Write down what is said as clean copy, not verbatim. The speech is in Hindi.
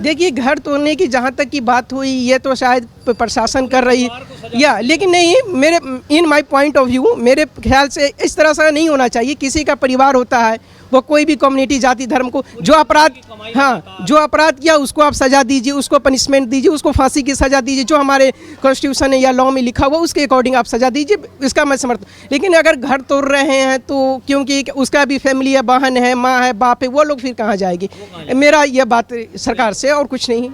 देखिए, घर तोड़ने की जहाँ तक की बात हुई, ये तो शायद प्रशासन कर रही है या, लेकिन नहीं, मेरे in my point of view मेरे ख्याल से इस तरह से नहीं होना चाहिए। किसी का परिवार होता है, वो कोई भी कम्युनिटी, जाति, धर्म को जो अपराध, हाँ, जो अपराध किया उसको आप सज़ा दीजिए, उसको पनिशमेंट दीजिए, उसको फांसी की सज़ा दीजिए, जो हमारे कॉन्स्टिट्यूशन है या लॉ में लिखा हुआ उसके अकॉर्डिंग आप सज़ा दीजिए, इसका मैं समर्थन। लेकिन अगर घर तोड़ रहे हैं तो क्योंकि उसका भी फैमिली है, बहन है, माँ है, बाप है, वो लोग फिर कहाँ जाएगी? मेरा ये बात सरकार से और कुछ नहीं।